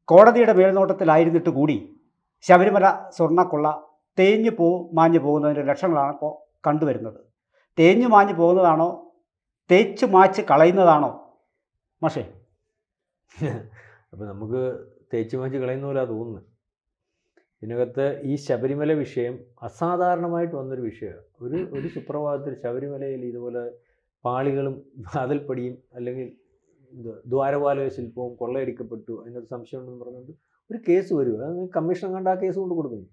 കോടതിയുടെ മേൽനോട്ടത്തിലായിരുന്നിട്ട് കൂടി ശബരിമല സ്വർണ്ണക്കൊള്ള തേഞ്ഞു മാഞ്ഞു പോകുന്നതിൻ്റെ ലക്ഷണങ്ങളാണ് ഇപ്പോൾ കണ്ടുവരുന്നത്. തേഞ്ഞു മാഞ്ഞു പോകുന്നതാണോ തേച്ച് മാച്ച് കളയുന്നതാണോ മാഷേ? അപ്പോൾ നമുക്ക് തേച്ച് മാച്ച് കളയുന്ന പോലെ തോന്നുന്നു. ഇതിനകത്ത് ഈ ശബരിമല വിഷയം അസാധാരണമായിട്ട് വന്നൊരു വിഷയമാണ്. ഒരു സുപ്രഭാതത്തിൽ ശബരിമലയിൽ ഇതുപോലെ പാളികളും വാതിൽപ്പടിയും അല്ലെങ്കിൽ ദ്വാരപാലക ശില്പവും കൊള്ളയടിക്കപ്പെട്ടു, അതിനകത്ത് സംശയമുണ്ടെന്ന് പറഞ്ഞുകൊണ്ട് ഒരു കേസ് വരും. അത് കമ്മീഷൻ കണ്ട് ആ കേസ് കൊണ്ട് കൊടുക്കുന്നു.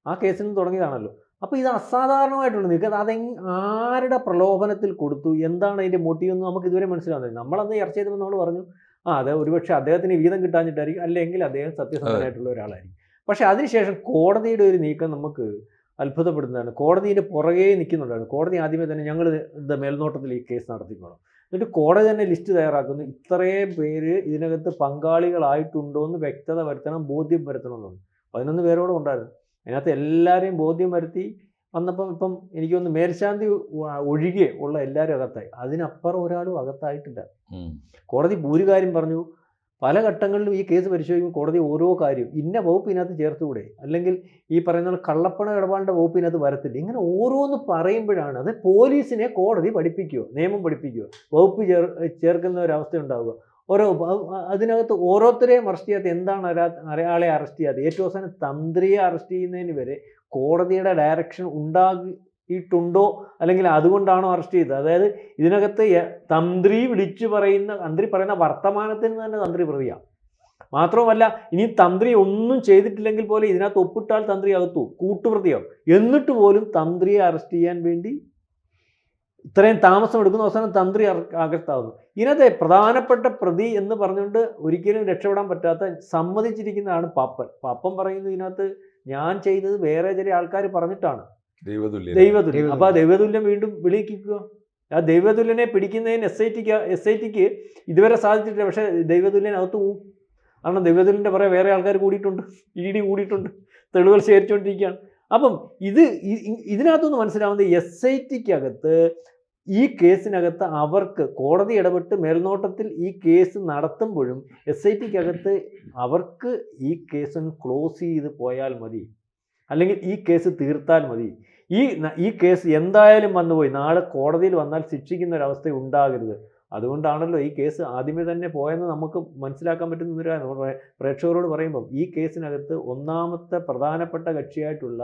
ആ കേസിൽ നിന്ന് തുടങ്ങിയതാണല്ലോ. അപ്പോൾ ഇത് അസാധാരണമായിട്ടുണ്ട്. നിങ്ങൾക്ക് ആരുടെ പ്രലോഭനത്തിൽ കൊടുത്തു, എന്താണ് അതിൻ്റെ മോട്ടീവ് എന്ന് നമുക്ക് ഇതുവരെ മനസ്സിലാവുന്നില്ല. നമ്മളന്ന് ചർച്ച ചെയ്തപ്പോൾ നമ്മൾ പറഞ്ഞു അതെ ഒരുപക്ഷെ അദ്ദേഹത്തിന് വീതം കിട്ടാഞ്ഞിട്ടായിരിക്കും, അല്ലെങ്കിൽ അദ്ദേഹം സത്യസന്ധനായിട്ടുള്ള ഒരാളായിരിക്കും. പക്ഷേ അതിനുശേഷം കോടതിയുടെ ഒരു നീക്കം നമുക്ക് അത്ഭുതപ്പെടുന്നതാണ്. കോടതിയുടെ പുറകെ നിൽക്കുന്നുണ്ടായിരുന്നു. കോടതി ആദ്യമേ തന്നെ ഞങ്ങൾ മേൽനോട്ടത്തിൽ ഈ കേസ് നടത്തിക്കോളാം, എന്നിട്ട് കോടതി തന്നെ ലിസ്റ്റ് തയ്യാറാക്കുന്നു. ഇത്രയും പേര് ഇതിനകത്ത് പങ്കാളികളായിട്ടുണ്ടോ എന്ന് വ്യക്തത വരുത്തണം, ബോധ്യം വരുത്തണം എന്നുണ്ട്. 11 പേരോടും ഉണ്ടായിരുന്നു. അതിനകത്ത് എല്ലാവരെയും ബോധ്യം വരുത്തി വന്നപ്പം ഇപ്പം എനിക്കൊന്ന് മേൽശാന്തി ഒഴികെ ഉള്ള എല്ലാവരും അകത്തായി. അതിനപ്പുറം ഒരാളും അകത്തായിട്ടില്ല. കോടതി ഒരു കാര്യം പറഞ്ഞു. പല ഘട്ടങ്ങളിലും ഈ കേസ് പരിശോധിക്കുമ്പോൾ കോടതി ഓരോ കാര്യം ഇന്ന വകുപ്പ് ഇതിനകത്ത് ചേർത്തുകൂടെ, അല്ലെങ്കിൽ ഈ പറയുന്ന കള്ളപ്പണ ഇടപാടിൻ്റെ വകുപ്പ് ഇതിനകത്ത് വരത്തില്ല, ഇങ്ങനെ ഓരോന്ന് പറയുമ്പോഴാണ് അത് പോലീസിനെ കോടതി പഠിപ്പിക്കുകയോ നിയമം പഠിപ്പിക്കുകയോ വകുപ്പ് ചേർക്കുന്ന ഒരവസ്ഥ ഉണ്ടാവുക. അതിനകത്ത് ഓരോരുത്തരെയും അറസ്റ്റ് ചെയ്യാത്ത എന്താണ് ഒരാളെ അറസ്റ്റ് ചെയ്യാതെ ഏറ്റവും അവസാനം തന്ത്രിയെ അറസ്റ്റ് ചെയ്യുന്നതിന് വരെ കോടതിയുടെ ഡയറക്ഷൻ ഉണ്ടായിട്ടുണ്ടോ, അല്ലെങ്കിൽ അതുകൊണ്ടാണോ അറസ്റ്റ് ചെയ്തത്? അതായത് ഇതിനകത്ത് തന്ത്രി പറയുന്ന വർത്തമാനത്തിന് തന്നെ തന്ത്രി പ്രതിയാണ്. മാത്രവുമല്ല, ഇനി തന്ത്രി ഒന്നും ചെയ്തിട്ടില്ലെങ്കിൽ പോലും ഇതിനകത്ത് ഒപ്പിട്ടാൽ തന്ത്രി അകത്തു കൂട്ടുപ്രതിയാവും. എന്നിട്ട് പോലും തന്ത്രിയെ അറസ്റ്റ് ചെയ്യാൻ വേണ്ടി ഇത്രയും താമസം എടുക്കുന്ന അവസാനം തന്ത്രി അകത്താവുന്നു. ഇതിനകത്തെ പ്രധാനപ്പെട്ട പ്രതി എന്ന് പറഞ്ഞുകൊണ്ട് ഒരിക്കലും രക്ഷപ്പെടാൻ പറ്റാത്ത സമ്മതിച്ചിരിക്കുന്നതാണ് പാപ്പൻ. പാപ്പൻ പറയുന്നത് ഇതിനകത്ത് ഞാൻ ചെയ്തത് വേറെ ചില ആൾക്കാർ പറഞ്ഞിട്ടാണ് ദൈവതുല്യം. അപ്പോൾ ആ ദൈവതുല്യം വീണ്ടും വിളിക്കുക. ആ ദൈവതുല്യനെ പിടിക്കുന്നതിന് എസ് ഐ ടിക്ക് ഇതുവരെ സാധിച്ചിട്ടില്ല. പക്ഷേ ദൈവതുല്യൻ അകത്ത് പോവും. കാരണം ദൈവതുല്യൻ്റെ പറയാൻ വേറെ ആൾക്കാർ കൂടിയിട്ടുണ്ട്, ഇ.ഡി. കൂടിയിട്ടുണ്ട്, തെളിവുകൾ ശേഖരിച്ചുകൊണ്ടിരിക്കുകയാണ്. അപ്പം ഇതിനകത്തുനിന്ന് മനസ്സിലാവുന്നത് എസ് ഐ ടിക്കകത്ത് ഈ കേസിനകത്ത് അവർക്ക് കോടതി ഇടപെട്ട് മേൽനോട്ടത്തിൽ ഈ കേസ് നടത്തുമ്പോഴും എസ് ഐ ടിക്കകത്ത് അവർക്ക് ഈ കേസ് ക്ലോസ് ചെയ്ത് പോയാൽ മതി, അല്ലെങ്കിൽ ഈ കേസ് തീർത്താൽ മതി. ഈ കേസ് എന്തായാലും വന്നുപോയി, നാളെ കോടതിയിൽ വന്നാൽ ശിക്ഷിക്കുന്ന ഒരവസ്ഥ ഉണ്ടാകരുത്. അതുകൊണ്ടാണല്ലോ ഈ കേസ് ആദ്യമേ തന്നെ പോയെന്ന് നമുക്ക് മനസ്സിലാക്കാൻ പറ്റുന്ന ഒരു കാര്യം. പ്രേക്ഷകരോട് പറയുമ്പം ഈ കേസിനകത്ത് ഒന്നാമത്തെ പ്രധാനപ്പെട്ട കക്ഷിയായിട്ടുള്ള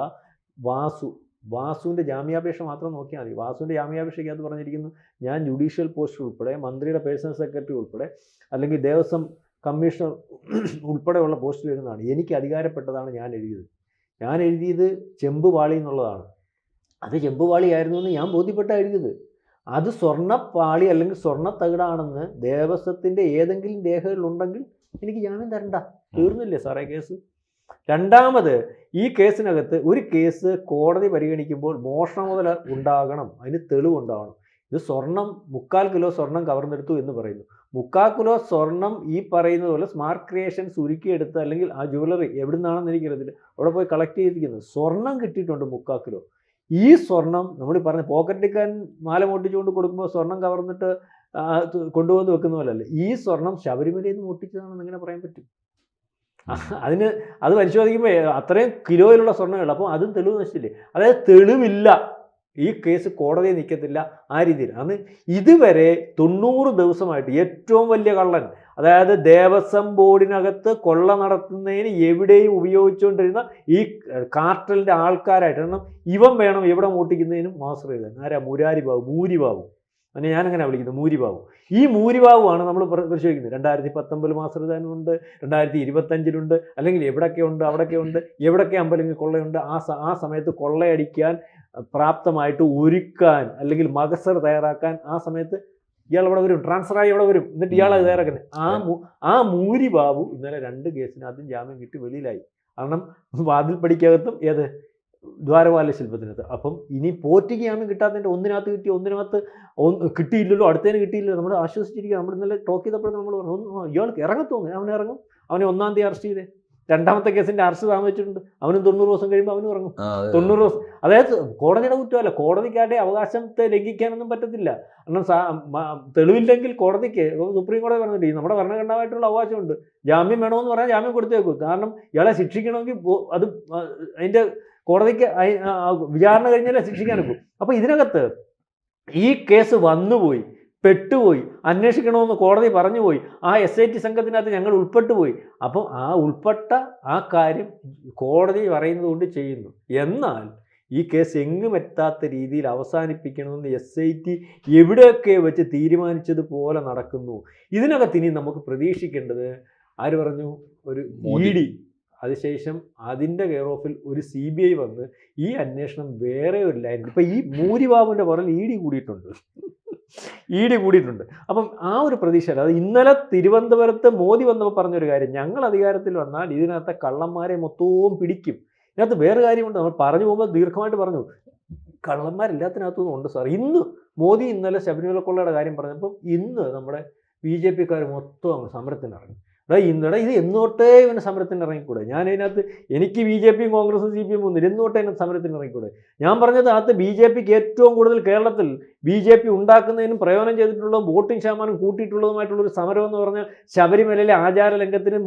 വാസുവിൻ്റെ ജാമ്യാപേക്ഷ മാത്രം നോക്കിയാൽ മതി. വാസുവിൻ്റെ ജാമ്യാപേക്ഷയ്ക്കകത്ത് പറഞ്ഞിരിക്കുന്നു, ഞാൻ ജുഡീഷ്യൽ പോസ്റ്റ് ഉൾപ്പെടെ മന്ത്രിയുടെ പേഴ്സണൽ സെക്രട്ടറി ഉൾപ്പെടെ അല്ലെങ്കിൽ ദേവസ്വം കമ്മീഷണർ ഉൾപ്പെടെയുള്ള പോസ്റ്റിൽ വരുന്നതാണ്. എനിക്ക് അധികാരപ്പെട്ടതാണ് ഞാൻ എഴുതിയത് ചെമ്പുപാളി എന്നുള്ളതാണ്. അത് ചെമ്പുപാളിയായിരുന്നു എന്ന് ഞാൻ ബോധ്യപ്പെട്ടാണ് എഴുതിയത്. അത് സ്വർണ്ണപ്പാളി അല്ലെങ്കിൽ സ്വർണ്ണത്തകിടാണെന്ന് ദേവസ്വത്തിൻ്റെ ഏതെങ്കിലും രേഖകളുണ്ടെങ്കിൽ എനിക്ക് ജാമ്യം തരണ്ട. തീർന്നില്ലേ സാറേ കേസ്? രണ്ടാമത്, ഈ കേസിനകത്ത് ഒരു കേസ് കോടതി പരിഗണിക്കുമ്പോൾ മോഷണ മുതൽ ഉണ്ടാകണം, അതിന് തെളിവുണ്ടാകണം. ഇത് 3/4 കിലോ സ്വർണം കവർന്നെടുത്തു എന്ന് പറയുന്നു. 3/4 കിലോ സ്വർണം ഈ പറയുന്നത് പോലെ സ്മാർട്ട് ക്രിയേഷൻസ് ഉരുക്കിയെടുത്ത്, അല്ലെങ്കിൽ ആ ജ്വല്ലറി എവിടെ നിന്നാണെന്ന് എനിക്കറിയത്തില്ല, അവിടെ പോയി കളക്ട് ചെയ്തിരിക്കുന്നത് സ്വർണം കിട്ടിയിട്ടുണ്ട് 3/4 കിലോ. ഈ സ്വർണം നമ്മൾ പറഞ്ഞ പോക്കറ്റിക്കാൻ മാല മോട്ടിച്ചുകൊണ്ട് കൊടുക്കുമ്പോൾ സ്വർണം കവർന്നിട്ട് കൊണ്ടുവന്ന് വെക്കുന്ന പോലെയല്ല. ഈ സ്വർണം ശബരിമലയിൽ നിന്ന് മോട്ടിച്ചതാണെന്ന് എങ്ങനെ പറയാൻ പറ്റും? അത് പരിശോധിക്കുമ്പോൾ അത്രയും കിലോയിലുള്ള സ്വർണ്ണമുള്ള, അപ്പോൾ അതും തെളിവ് നശിച്ചില്ലേ? അതായത് തെളിവില്ല, ഈ കേസ് കോടതിയിൽ നിൽക്കത്തില്ല. ആ രീതിയിൽ അന്ന് ഇതുവരെ 90 ദിവസമായിട്ട് ഏറ്റവും വലിയ കള്ളൻ, അതായത് ദേവസ്വം ബോർഡിനകത്ത് കൊള്ള നടത്തുന്നതിന് എവിടെയും ഉപയോഗിച്ചുകൊണ്ടിരുന്ന ഈ കാർട്ടലിൻ്റെ ആൾക്കാരായിട്ട്, കാരണം ഇവൻ വേണം എവിടെ മോട്ടിക്കുന്നതിനും മാസ്റ്റർ എഴുതാൻ. ആരാ? മൂരിബാബു. അങ്ങനെ ഞാനങ്ങനെ വിളിക്കുന്നത് മൂരിബാബു. ഈ മൂരിബാബുവാണ് നമ്മൾ പരിശോധിക്കുന്നത്. 2019 മാസ്റ്റർ എഴുതാനുണ്ട്, 2025 അല്ലെങ്കിൽ എവിടെയൊക്കെ ഉണ്ട്, അവിടെയൊക്കെ ഉണ്ട്, എവിടെയൊക്കെ അമ്പലങ്ങൾ കൊള്ളയുണ്ട്, ആ സമയത്ത് കൊള്ളയടിക്കാൻ പ്രാപ്തമായിട്ട് ഒരുക്കാൻ അല്ലെങ്കിൽ മകസർ തയ്യാറാക്കാൻ ആ സമയത്ത് ഇയാൾ ഇവിടെ വരും, ട്രാൻസ്ഫറായി ഇവിടെ വരും, എന്നിട്ട് ഇയാൾ അത് തയ്യാറാക്കുന്നത്. ആ മൂരിബാബു ഇന്നലെ 2 കേസിനകത്തും ജാമ്യം കിട്ടി വെളിയിലായി. കാരണം വാതിൽപ്പടിക്കകത്തും ദ്വാരപാല ശില്പത്തിനകത്ത്. അപ്പം ഇനി പോറ്റിക്ക് ജാമ്യം കിട്ടാത്തതിൻ്റെ ഒന്നിനകത്ത് കിട്ടിയില്ലല്ലോ, അടുത്തതിന് കിട്ടിയില്ലല്ലോ, നമ്മൾ ആശ്വസിച്ചിരിക്കുക. നമ്മൾ ഇന്നലെ ടോക്ക് ചെയ്തപ്പോഴത്തെ നമ്മൾ പറഞ്ഞു ഇയാൾക്ക് ഇറങ്ങത്തോന്നു, അവനെ ഇറങ്ങും, അവനെ 1-ാം തീയതി അറസ്റ്റ് ചെയ്തേ, രണ്ടാമത്തെ കേസിന്റെ അറസ്റ്റ് താമസിച്ചിട്ടുണ്ട്. അവനും 90 ദിവസം കഴിയുമ്പോൾ അവനും ഇറങ്ങും. 90 ദിവസം, അതായത് കോടതിയുടെ കുറ്റമല്ല, കോടതിക്കാരുടെ അവകാശത്തെ ലംഘിക്കാനൊന്നും പറ്റത്തില്ല. കാരണം തെളിവില്ലെങ്കിൽ കോടതിക്ക്, സുപ്രീം കോടതി പറഞ്ഞിട്ട് നമ്മുടെ ഭരണഘടനായിട്ടുള്ള അവകാശമുണ്ട്. ജാമ്യം വേണമെന്ന് പറഞ്ഞാൽ ജാമ്യം കൊടുത്തേക്കും. കാരണം ഇയാളെ ശിക്ഷിക്കണമെങ്കിൽ അത് അതിന്റെ കോടതിക്ക് വിചാരണ കഴിഞ്ഞാലേ ശിക്ഷിക്കാനൊക്കും. അപ്പോൾ ഇതിനകത്ത് ഈ കേസ് വന്നുപോയി, പെട്ടുപോയി, അന്വേഷിക്കണമെന്ന് കോടതി പറഞ്ഞുപോയി, ആ SIT സംഘത്തിനകത്ത് ഞങ്ങൾ ഉൾപ്പെട്ടുപോയി. അപ്പം ആ ഉൾപ്പെട്ട ആ കാര്യം കോടതി പറയുന്നത് കൊണ്ട് ചെയ്യുന്നു. എന്നാൽ ഈ കേസ് എങ്ങും എത്താത്ത രീതിയിൽ അവസാനിപ്പിക്കണമെന്ന് SIT എവിടെയൊക്കെ വെച്ച് തീരുമാനിച്ചതുപോലെ നടക്കുന്നു. ഇതിനകത്ത് ഇനി നമുക്ക് പ്രതീക്ഷിക്കേണ്ടത്, ആര് പറഞ്ഞു, ഒരു ED, അതിനുശേഷം അതിൻ്റെ കെയർ ഓഫിൽ ഒരു CBI വന്ന് ഈ അന്വേഷണം വേറെ ഒരു ലൈൻ. ഇപ്പം ഈ മൂരിബാബുവിൻ്റെ പുറകിൽ ED കൂടിയിട്ടുണ്ട്. അപ്പം ആ ഒരു പ്രതീക്ഷ. അത് ഇന്നലെ തിരുവനന്തപുരത്ത് മോദി വന്നപ്പോൾ പറഞ്ഞൊരു കാര്യം, ഞങ്ങൾ അധികാരത്തിൽ വന്നാൽ ഇതിനകത്തെ കള്ളന്മാരെ മൊത്തവും പിടിക്കും. ഇതിനകത്ത് വേറെ കാര്യമുണ്ട്, നമ്മൾ പറഞ്ഞു പോകുമ്പോൾ ദീർഘമായിട്ട് പറഞ്ഞു, കള്ളന്മാരെല്ലാത്തിനകത്തും ഉണ്ട് സാർ. മോദി ഇന്നലെ ശബരിമല കൊള്ളയുടെ കാര്യം പറഞ്ഞപ്പം ഇന്ന് നമ്മുടെ BJPക്കാർ മൊത്തം അങ്ങ് സമരത്തിനിറങ്ങി. ഇത് എന്നോട്ടേ ഇവന് സമരത്തിന് ഇറങ്ങിക്കൂടെ? ഞാനതിനകത്ത് എനിക്ക് BJPയും കോൺഗ്രസും CPM ഒന്നും എന്നോട്ടേ അതിനകത്ത് സമരത്തിന് ഇറങ്ങിക്കൂടെ? ഞാൻ പറഞ്ഞത് അകത്ത് BJPക്ക് ഏറ്റവും കൂടുതൽ കേരളത്തിൽ BJP ഉണ്ടാക്കുന്നതിനും പ്രയോജനം ചെയ്തിട്ടുള്ളതും വോട്ടിംഗ് ശതമാനം കൂട്ടിയിട്ടുള്ളതുമായിട്ടുള്ളൊരു സമരം എന്ന് പറഞ്ഞാൽ ശബരിമലയിലെ ആചാര ലംഘനത്തിന്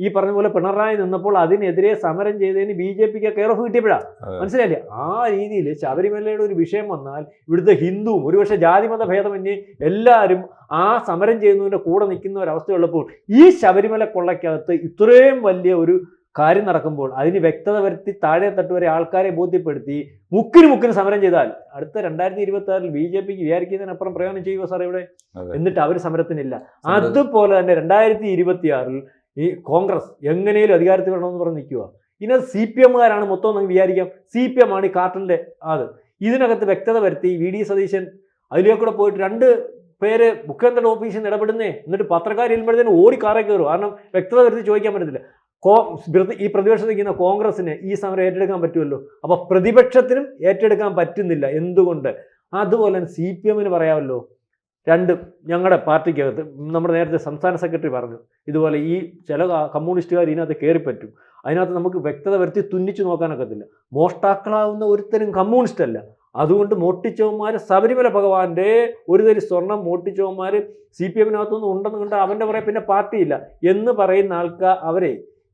ഈ പറഞ്ഞ പോലെ പിണറായി നിന്നപ്പോൾ അതിനെതിരെ സമരം ചെയ്തതിന് BJPക്ക് കെയർ ഓഫ് കിട്ടിയപ്പോഴാണ്. മനസ്സിലായില്ലേ? ആ രീതിയിൽ ശബരിമലയുടെ ഒരു വിഷയം വന്നാൽ ഇവിടുത്തെ ഹിന്ദുവും ഒരുപക്ഷെ ജാതിമത ഭേദമന്യേ എല്ലാവരും ആ സമരം ചെയ്യുന്നതിൻ്റെ കൂടെ നിൽക്കുന്ന ഒരവസ്ഥയുള്ളപ്പോൾ ഈ ശബരിമല കൊള്ളയ്ക്കകത്ത് ഇത്രയും വലിയ ഒരു കാര്യം നടക്കുമ്പോൾ അതിന് വ്യക്തത വരുത്തി താഴെ തട്ട് വരെ ആൾക്കാരെ ബോധ്യപ്പെടുത്തി മുക്കിന് സമരം ചെയ്താൽ അടുത്ത 2026 BJPക്ക് വിചാരിക്കുന്നതിനപ്പുറം പ്രയോജനം ചെയ്യുമോ സാർ ഇവിടെ? എന്നിട്ട് അവർ സമരത്തിനില്ല. അതുപോലെ തന്നെ 2026 ഈ കോൺഗ്രസ് എങ്ങനെയും അധികാരത്തിൽ വരണമെന്ന് പറഞ്ഞ് നിൽക്കുക. ഇതിനകത്ത് CPMകാരാണ് മൊത്തം നമുക്ക് വിചാരിക്കാം. CPM ആണ് ഈ കാർട്ടലിൻ്റെ ഇതിനകത്ത് വ്യക്തത വരുത്തി VD സതീശൻ അതിലേക്കൂടെ പോയിട്ട് 2 പേര് മുഖ്യമന്ത്രിയുടെ ഓഫീസിൽ നിന്ന് ഇടപെടുന്നേ, എന്നിട്ട് പത്രക്കാർ ചെല്ലുമ്പോഴത്തേന് ഓടി കാറേ കയറും. കാരണം വ്യക്തത വരുത്തി ചോദിക്കാൻ പറ്റത്തില്ല. ഈ പ്രതിപക്ഷത്ത് നിൽക്കുന്ന കോൺഗ്രസിന് ഈ സമരം ഏറ്റെടുക്കാൻ പറ്റുമല്ലോ, അപ്പോൾ പ്രതിപക്ഷത്തിനും ഏറ്റെടുക്കാൻ പറ്റുന്നില്ല. എന്തുകൊണ്ട്? അതുപോലെ തന്നെ CPMന് പറയാമല്ലോ. ഞങ്ങളുടെ പാർട്ടിക്കകത്ത് നമ്മുടെ നേരത്തെ സംസ്ഥാന സെക്രട്ടറി പറഞ്ഞു, ഇതുപോലെ ഈ ചില കമ്മ്യൂണിസ്റ്റുകാർ ഇതിനകത്ത് കയറിപ്പറ്റും, അതിനകത്ത് നമുക്ക് വ്യക്തത വരുത്തി തുന്നിച്ചു നോക്കാനൊക്കത്തില്ല. മോഷ്ടാക്കളാവുന്ന ഒരുത്തരും കമ്മ്യൂണിസ്റ്റ് അല്ല. അതുകൊണ്ട് മോട്ടിച്ചവന്മാർ ശബരിമല ഭഗവാന്റെ ഒരു തരി സ്വർണം മോട്ടിച്ചവന്മാർ CPMനകത്തൊന്നും ഉണ്ടെന്ന് കണ്ട് അവൻ്റെ പുറകെ പിന്നെ പാർട്ടിയില്ല എന്ന് പറയുന്ന അവരെ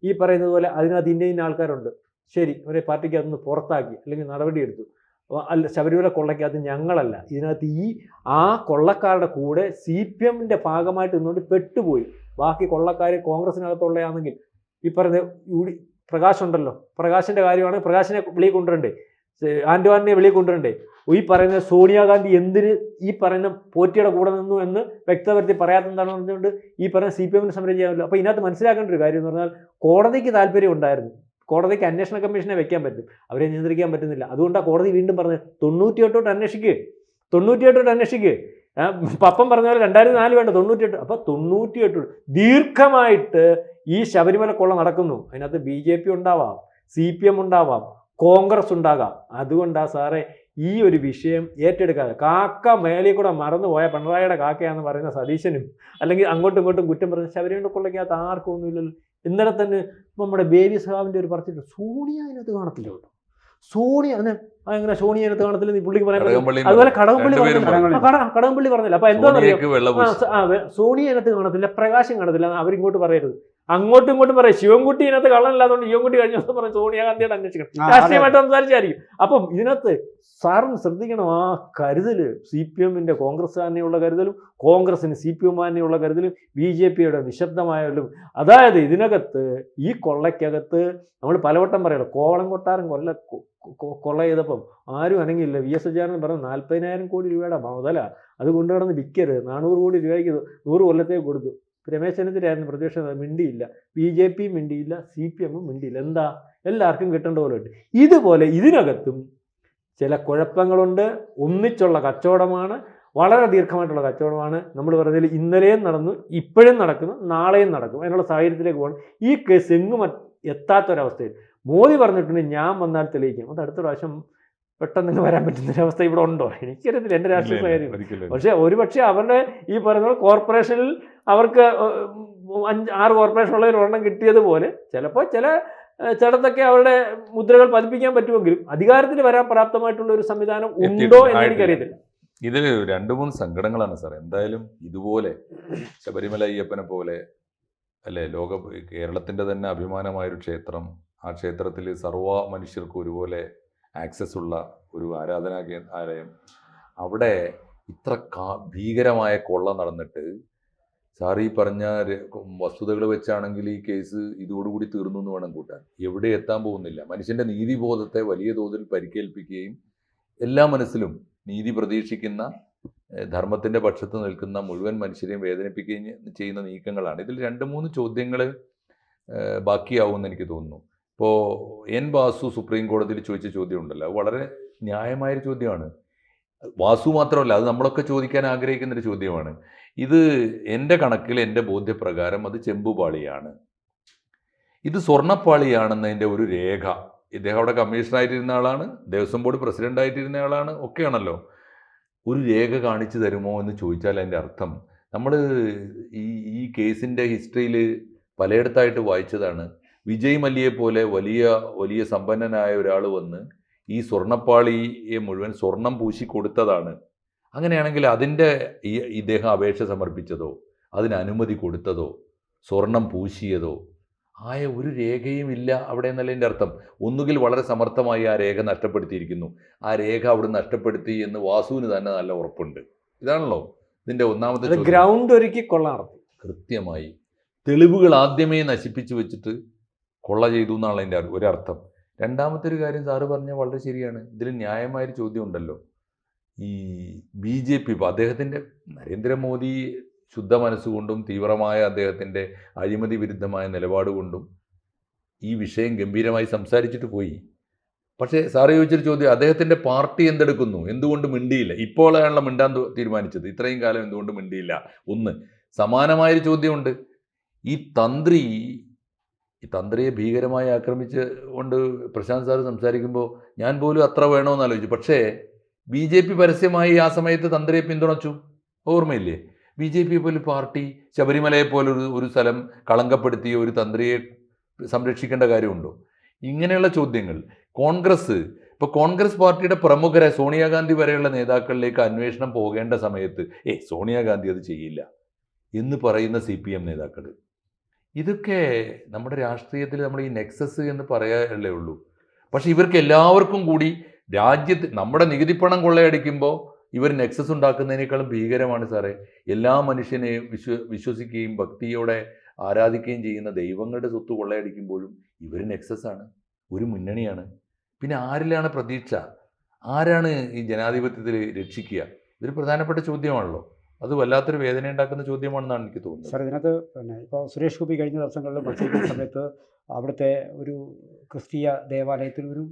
ഈ പറയുന്നത് പോലെ അതിനകത്ത് ഇന്ന ആൾക്കാരുണ്ട്, ശരി, അവരെ പാർട്ടിക്ക് അതൊന്ന് പുറത്താക്കി അല്ലെങ്കിൽ നടപടിയെടുത്തു. അല്ല, ശബരിമല കൊള്ളയ്ക്കകത്ത് ഞങ്ങളല്ല, ഇതിനകത്ത് ആ കൊള്ളക്കാരുടെ കൂടെ CPMൻ്റെ ഭാഗമായിട്ട് നിന്നുകൊണ്ട് പെട്ടുപോയി. ബാക്കി കൊള്ളക്കാർ കോൺഗ്രസിനകത്തുള്ളതാണെങ്കിൽ ഈ പറയുന്ന പ്രകാശ് ഉണ്ടല്ലോ, പ്രകാശിൻ്റെ കാര്യമാണ്, പ്രകാശിനെ വെളിയിൽ കൊണ്ടുവരണ്ടേ, ആൻഡ്വാനെ വെളിയിൽ കൊണ്ടുവരണ്ടേ? ഈ പറയുന്ന സോണിയാഗാന്ധി എന്തിന് ഈ പറയുന്ന പോറ്റിയുടെ കൂടെ നിന്നു എന്ന് വ്യക്തത വരുത്തി പറയാത്തെന്താണെന്ന് പറഞ്ഞുകൊണ്ട് ഈ പറയുന്ന CPMന് സമരം ചെയ്യാമല്ലോ. അപ്പോൾ ഇതിനകത്ത് മനസ്സിലാക്കേണ്ട ഒരു കാര്യം എന്ന് പറഞ്ഞാൽ കോടതിക്ക് താല്പര്യം ഉണ്ടായിരുന്നു, കോടതിക്ക് അന്വേഷണ കമ്മീഷനെ വെക്കാൻ പറ്റും, അവരെ നിയന്ത്രിക്കാൻ പറ്റുന്നില്ല. അതുകൊണ്ടാണ് കോടതി വീണ്ടും പറഞ്ഞത് 98 അന്വേഷിക്കുക. പപ്പം പറഞ്ഞ പോലെ 2004 വേണ്ട, 98. അപ്പോൾ 98 ദീർഘമായിട്ട് ഈ ശബരിമല കൊള്ള നടക്കുന്നു. അതിനകത്ത് BJP ഉണ്ടാവാം, CPM ഉണ്ടാവാം, കോൺഗ്രസ് ഉണ്ടാകാം. അതുകൊണ്ടാണ് സാറേ ഈ ഒരു വിഷയം ഏറ്റെടുക്കാതെ കാക്ക മേലിൽ കൂടെ മറന്നുപോയ പിണറായിയുടെ കാക്കയാണെന്ന് പറയുന്ന സതീശനും അല്ലെങ്കിൽ അങ്ങോട്ടും ഇങ്ങോട്ടും കുറ്റം പറഞ്ഞ ശബരിമല കൊള്ളയ്ക്കകത്ത് ആർക്കും ഒന്നുമില്ലല്ലോ. ഇന്നലെ തന്നെ നമ്മുടെ ബേബി സഹാബിൻ്റെ ഒരു പറഞ്ഞിട്ട് സോണിയ അതിനകത്ത് കാണത്തില്ല കേട്ടോ. സോണിയ അങ്ങനെ സോണിയ അതിനകത്ത് കാണത്തില്ല നീ പുള്ളിക്ക് പറയാൻ പറ്റും. അതുപോലെ കടകംപള്ളി പറഞ്ഞില്ല. അപ്പൊ എന്താണെന്നറിയാം, സോണിയ അതിനകത്ത് കാണത്തില്ല, പ്രകാശം കാണത്തില്ല, അവരിങ്ങോട്ട് പറയരുത്. അങ്ങോട്ടും ഇങ്ങോട്ടും പറയാം. ശിവൻകുട്ടി ഇതിനകത്ത് കള്ളനില്ലാത്തതുകൊണ്ട് ശിവൻകുട്ടി കഴിഞ്ഞ ദിവസം പറഞ്ഞു സോണിയാഗാന്ധിയുടെ അന്വേഷിക്കണം, രാഷ്ട്രീയമായിട്ട് സംസാരിച്ചായിരിക്കും. അപ്പം ഇതിനകത്ത് സാറിന് ശ്രദ്ധിക്കണം, ആ കരുതല് CPMൻ്റെ കോൺഗ്രസ് തന്നെയുള്ള കരുതലും കോൺഗ്രസിന് CPM തന്നെയുള്ള കരുതലും BJPയുടെ നിശബ്ദമായാലും. അതായത് ഇതിനകത്ത് ഈ കൊള്ളയ്ക്കകത്ത് നമ്മൾ പലവട്ടം പറയണം, കോവളം കൊട്ടാരം കൊള്ള ചെയ്തപ്പം ആരും അനങ്ങിയില്ല. VS അജാനൻ പറഞ്ഞു 40,000 കോടി രൂപയുടെ മുതല അത് കൊണ്ടുകിടന്ന് വിൽക്കരുത്, 400 കോടി രൂപയ്ക്ക് 100 കൊല്ലത്തേക്ക് കൊടുത്തു. രമേശ് ചെന്നിത്തലയായിരുന്നു പ്രതിപക്ഷം, മിണ്ടിയില്ല. BJP മിണ്ടിയില്ല, CPM മിണ്ടിയില്ല. എന്താ, എല്ലാവർക്കും കിട്ടേണ്ട പോലെ ഉണ്ട്. ഇതുപോലെ ഇതിനകത്തും ചില കുഴപ്പങ്ങളുണ്ട്. ഒന്നിച്ചുള്ള കച്ചവടമാണ്, വളരെ ദീർഘമായിട്ടുള്ള കച്ചവടമാണ്. നമ്മൾ പറഞ്ഞതിൽ ഇന്നലെയും നടന്നു, ഇപ്പോഴും നടക്കുന്നു, നാളെയും നടക്കും. അതിനുള്ള സാഹചര്യത്തിലേക്ക് പോകണം. ഈ കേസ് എങ്ങും എത്താത്തൊരവസ്ഥയിൽ മോദി പറഞ്ഞിട്ടുണ്ട് ഞാൻ വന്നാൽ തെളിയിക്കും. അത് അടുത്ത പ്രാവശ്യം പെട്ടെന്ന് വരാൻ പറ്റുന്നൊരവസ്ഥ ഇവിടെ ഉണ്ടോ? എനിക്കറിയത്തില്ല, എൻ്റെ രാഷ്ട്രീയ കാര്യം. ഒരിക്കലും പക്ഷേ ഒരുപക്ഷെ അവരുടെ ഈ പറയുന്ന കോർപ്പറേഷനിൽ അവർക്ക് 5-6 കോർപ്പറേഷൻ ഉള്ളതിൽ ഒരെണ്ണം കിട്ടിയതുപോലെ ചിലപ്പോൾ ചിലതൊക്കെ അവരുടെ മുദ്രകൾ പതിപ്പിക്കാൻ പറ്റുമെങ്കിലും അധികാരത്തിൽ വരാൻ പ്രാപ്തമായിട്ടുള്ള ഒരു സംവിധാനം ഉണ്ടോ എന്ന് എനിക്കറിയത്തില്ല. ഇതിൽ 2-3 സങ്കടങ്ങളാണ് സാർ. എന്തായാലും ഇതുപോലെ ശബരിമല അയ്യപ്പനെ പോലെ അല്ലേ കേരളത്തിൻ്റെ തന്നെ അഭിമാനമായൊരു ക്ഷേത്രം, ആ ക്ഷേത്രത്തിൽ സർവ്വ മനുഷ്യർക്കും ഒരുപോലെ ആക്സസ് ഉള്ള ഒരു ആലയം, അവിടെ ഇത്ര ഭീകരമായ കൊള്ള നടന്നിട്ട് സാർ ഈ പറഞ്ഞ വസ്തുതകൾ വെച്ചാണെങ്കിൽ ഈ കേസ് ഇതോടുകൂടി തീർന്നു എന്ന് വേണം കൂട്ടാൻ. എവിടെ എത്താൻ പോകുന്നില്ല. മനുഷ്യൻ്റെ നീതിബോധത്തെ വലിയ തോതിൽ പരിക്കേൽപ്പിക്കുകയും എല്ലാ മനസ്സിലും നീതി പ്രതീക്ഷിക്കുന്ന ധർമ്മത്തിൻ്റെ പക്ഷത്ത് നിൽക്കുന്ന മുഴുവൻ മനുഷ്യരെയും വേദനിപ്പിക്കുകയും ചെയ്യുന്ന നീക്കങ്ങളാണ്. ഇതിൽ 2-3 ചോദ്യങ്ങൾ ബാക്കിയാവുമെന്ന് എനിക്ക് തോന്നുന്നു. ഇപ്പോൾ എൻ വാസു സുപ്രീം കോടതിയിൽ ചോദിച്ച ചോദ്യം ഉണ്ടല്ലോ, അത് വളരെ ന്യായമായൊരു ചോദ്യമാണ്. വാസു മാത്രമല്ല, അത് നമ്മളൊക്കെ ചോദിക്കാൻ ആഗ്രഹിക്കുന്നൊരു ചോദ്യമാണ്. ഇത് എൻ്റെ കണക്കിൽ, എൻ്റെ ബോധ്യപ്രകാരം അത് ചെമ്പുപാളിയാണ്, ഇത് സ്വർണ്ണപ്പാളിയാണെന്നതിൻ്റെ ഒരു രേഖ. ഇദ്ദേഹം അവിടെ കമ്മീഷണറായിട്ടിരുന്ന ആളാണ്, ദേവസ്വം ബോർഡ് പ്രസിഡൻ്റായിട്ടിരുന്ന ആളാണ്, ഒക്കെയാണല്ലോ. ഒരു രേഖ കാണിച്ചു തരുമോ എന്ന് ചോദിച്ചാൽ അതിൻ്റെ അർത്ഥം, നമ്മൾ ഈ കേസിൻ്റെ ഹിസ്റ്ററിയിൽ പലയിടത്തായിട്ട് വായിച്ചതാണ്, വിജയ് മല്യയെ പോലെ വലിയ സമ്പന്നനായ ഒരാൾ വന്ന് ഈ സ്വർണ്ണപ്പാളിയെ മുഴുവൻ സ്വർണം പൂശി കൊടുത്തതാണ്. അങ്ങനെയാണെങ്കിൽ അതിൻ്റെ ഇദ്ദേഹം അപേക്ഷ സമർപ്പിച്ചതോ അതിന് അനുമതി കൊടുത്തതോ സ്വർണം പൂശിയതോ ആയ ഒരു രേഖയും ഇല്ല അവിടെ എന്നല്ല എൻ്റെ അർത്ഥം. ഒന്നുകിൽ വളരെ സമർത്ഥമായി ആ രേഖ നഷ്ടപ്പെടുത്തിയിരിക്കുന്നു, ആ രേഖ അവിടെ നഷ്ടപ്പെടുത്തി എന്ന് വാസുവിന് തന്നെ നല്ല ഉറപ്പുണ്ട്. ഇതാണല്ലോ ഇതിൻ്റെ ഒന്നാമത്തെ ഗ്രൗണ്ട് ഒരുക്കി കൊള്ളാം. കൃത്യമായി തെളിവുകൾ ആദ്യമേ നശിപ്പിച്ചു വെച്ചിട്ട് കൊള്ള ചെയ്തു എന്നാണ് അതിൻ്റെ ഒരർത്ഥം. രണ്ടാമത്തെ ഒരു കാര്യം സാറ് പറഞ്ഞാൽ വളരെ ശരിയാണ്. ഇതിൽ ന്യായമായൊരു ചോദ്യം ഉണ്ടല്ലോ. ഈ BJP ഇപ്പോൾ അദ്ദേഹത്തിൻ്റെ നരേന്ദ്രമോദി ശുദ്ധ മനസ്സുകൊണ്ടും തീവ്രമായ അദ്ദേഹത്തിൻ്റെ അഴിമതി വിരുദ്ധമായ നിലപാട് കൊണ്ടും ഈ വിഷയം ഗംഭീരമായി സംസാരിച്ചിട്ട് പോയി. പക്ഷേ സാറ് ചോദിച്ചൊരു ചോദ്യം, അദ്ദേഹത്തിൻ്റെ പാർട്ടി എന്തെടുക്കുന്നു, എന്തുകൊണ്ട് മിണ്ടിയില്ല? ഇപ്പോഴാണല്ലോ മിണ്ടാൻ തീരുമാനിച്ചത്, ഇത്രയും കാലം എന്തുകൊണ്ട് മിണ്ടിയില്ല? ഒന്ന്. സമാനമായൊരു ചോദ്യമുണ്ട്. ഈ തന്ത്രിയെ ഭീകരമായി ആക്രമിച്ച് കൊണ്ട് പ്രശാന്ത് സാറ് സംസാരിക്കുമ്പോൾ ഞാൻ പോലും അത്ര വേണമെന്ന് ആലോചിച്ചു. പക്ഷേ BJP പരസ്യമായി ആ സമയത്ത് തന്ത്രിയെ പിന്തുണച്ചു, ഓർമ്മയില്ലേ? BJP പോലെ പാർട്ടി ശബരിമലയെ പോലെ ഒരു സ്ഥലം കളങ്കപ്പെടുത്തിയ ഒരു തന്ത്രിയെ സംരക്ഷിക്കേണ്ട കാര്യമുണ്ടോ? ഇങ്ങനെയുള്ള ചോദ്യങ്ങൾ കോൺഗ്രസ് പാർട്ടിയുടെ പ്രമുഖരെ സോണിയാഗാന്ധി വരെയുള്ള നേതാക്കളിലേക്ക് അന്വേഷണം പോകേണ്ട സമയത്ത് സോണിയാഗാന്ധി അത് ചെയ്യില്ല എന്ന് പറയുന്ന CPM നേതാക്കൾ, ഇതൊക്കെ നമ്മുടെ രാഷ്ട്രീയത്തിൽ നമ്മൾ ഈ നെക്സസ് എന്ന് പറയാനല്ലേ ഉള്ളൂ. പക്ഷെ ഇവർക്ക് എല്ലാവർക്കും കൂടി രാജ്യത്ത് നമ്മുടെ നികുതിപ്പണം കൊള്ളയടിക്കുമ്പോൾ ഇവർ നെക്സസ് ഉണ്ടാക്കുന്നതിനേക്കാളും ഭീകരമാണ് സാറേ. എല്ലാ മനുഷ്യനെയും വിശ്വസിക്കുകയും ഭക്തിയോടെ ആരാധിക്കുകയും ചെയ്യുന്ന ദൈവങ്ങളുടെ സ്വത്ത് കൊള്ളയടിക്കുമ്പോഴും ഇവർ നെക്സസ്സാണ്, ഒരു മുന്നണിയാണ്. പിന്നെ ആരിലാണ് പ്രതീക്ഷ? ആരാണ് ഈ ജനാധിപത്യത്തിൽ രക്ഷിക്കുക? ഇതൊരു പ്രധാനപ്പെട്ട ചോദ്യമാണല്ലോ. അത് വല്ലാത്തൊരു വേദന ഉണ്ടാക്കുന്ന ചോദ്യമാണെന്നാണ് എനിക്ക് തോന്നുന്നത്. സാർ, ഇതിനകത്ത് ഇപ്പോൾ സുരേഷ് ഗോപി കഴിഞ്ഞ ദിവസങ്ങളിൽ മത്സരിക്കുന്ന സമയത്ത് അവിടുത്തെ ഒരു ക്രിസ്തീയ ദേവാലയത്തിൽ ഒരു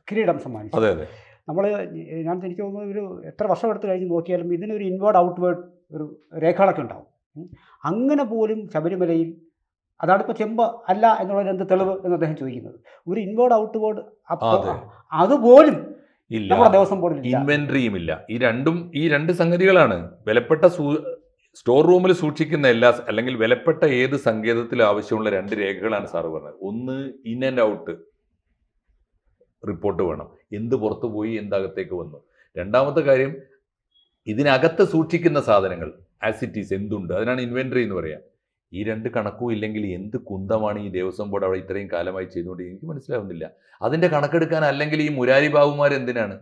കിരീടം സമ്മാനിച്ചു. അതെ അതെ. എനിക്ക് തോന്നുന്നത് ഒരു എത്ര വർഷം എടുത്ത് കഴിഞ്ഞ് നോക്കിയാലും ഇതിനൊരു ഇൻവേർഡ് ഔട്ട്വേർഡ് ഒരു രേഖകളൊക്കെ ഉണ്ടാവും. അങ്ങനെ പോലും ശബരിമലയിൽ അതാണിപ്പോൾ ചെമ്പ് അല്ല എന്നുള്ളതിന് എന്ത് തെളിവ് എന്ന് അദ്ദേഹം ചോദിക്കുന്നത്. ഒരു ഇൻവേർഡ് ഔട്ട്വേർഡ് അതുപോലും ഇല്ല, നമ്മുടെ ദേവസ്വം ബോർഡിൽ ഇൻവെന്ററിയും ഇല്ല. ഈ രണ്ട് സംഗതികളാണ്. വിലപ്പെട്ട സ്റ്റോർ റൂമിൽ സൂക്ഷിക്കുന്ന അല്ലെങ്കിൽ വിലപ്പെട്ട ഏത് സങ്കേതത്തിൽ ആവശ്യമുള്ള 2 രേഖകളാണ് സാറ് പറഞ്ഞത്. ഒന്ന്, ഇൻ ആൻഡ് ഔട്ട് റിപ്പോർട്ട് വേണം, എന്ത് പുറത്തു പോയി എന്തകത്തേക്ക് വന്നു. രണ്ടാമത്തെ കാര്യം, ഇതിനകത്ത് സൂക്ഷിക്കുന്ന സാധനങ്ങൾ ആസ് ഇറ്റ് ഈസ് എന്തുണ്ട്, അതിനാണ് ഇൻവെന്ററി എന്ന് പറയാം. ഈ 2 കണക്കും ഇല്ലെങ്കിൽ എന്ത് കുന്തമാണ് ഈ ദേവസ്വം ബോർഡ് അവിടെ ഇത്രയും കാലമായി ചെയ്തുകൊണ്ട് എനിക്ക് മനസ്സിലാവുന്നില്ല. അതിൻ്റെ കണക്കെടുക്കാൻ അല്ലെങ്കിൽ ഈ മുരാരി ബാബുമാർ എന്തിനാണ്?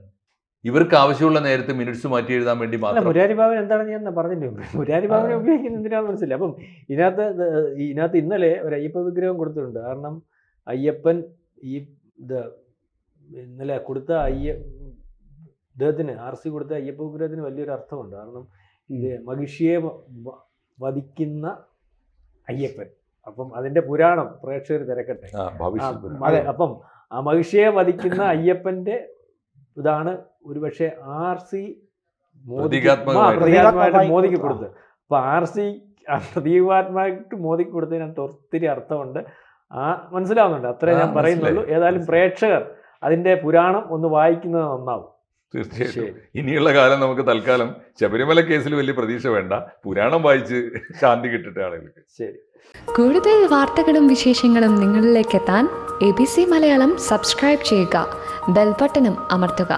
ഇവർക്ക് ആവശ്യമുള്ള നേരത്തെ മിനിറ്റ്സ് മാറ്റി എഴുതാൻ വേണ്ടി മാത്രം. മുരാരി ബാബു എന്താണെന്ന് ഞാൻ പറഞ്ഞില്ലേ, മുരാരി ബാബുവിനെ ഉപയോഗിക്കുന്നത് എന്തിനാണെന്ന് മനസ്സില്ല. അപ്പം ഇതിനകത്ത് ഇന്നലെ ഒരു അയ്യപ്പ വിഗ്രഹം കൊടുത്തിട്ടുണ്ട്. കാരണം അയ്യപ്പൻ ഇന്നലെ കൊടുത്ത ഇദ്ദേഹത്തിന് RC കൊടുത്ത അയ്യപ്പ വിഗ്രഹത്തിന് വലിയൊരു അർത്ഥമുണ്ട്. കാരണം ഇത് മഹിഷിയെ വധിക്കുന്ന അയ്യപ്പൻ. അപ്പം അതിന്റെ പുരാണം പ്രേക്ഷകർ തിരക്കട്ടെ. അപ്പം ആ മഹിഷിയെ വധിക്കുന്ന അയ്യപ്പന്റെ ഇതാണ് ഒരുപക്ഷെ RC പ്രതീകാത്മകമായിട്ട് മോദിക്ക് കൊടുത്തത്. അപ്പൊ RC പ്രതീകാത്മകമായിട്ട് മോദിക്ക് കൊടുത്തതിനകത്ത് ഒത്തിരി അർത്ഥമുണ്ട്. മനസ്സിലാവുന്നുണ്ട്, അത്രേ ഞാൻ പറയുന്നുള്ളൂ. ഏതായാലും പ്രേക്ഷകർ അതിൻ്റെ പുരാണം ഒന്ന് വായിക്കുന്നത് നന്നാവും. തീർച്ചയായിട്ടും. ശരി. ഇനിയുള്ള കാലം നമുക്ക് തൽക്കാലം ശബരിമല കേസിൽ വലിയ പ്രതീക്ഷ വേണ്ട, പുരാണം വായിച്ച് ശാന്തി കിട്ടട്ടെ ആളുകൾക്ക്. ശരി. കൂടുതൽ വാർത്തകളും വിശേഷങ്ങളും നിങ്ങളിലേക്ക് എത്താൻ ABC മലയാളം സബ്സ്ക്രൈബ് ചെയ്യുക, ബെൽബട്ടനും അമർത്തുക.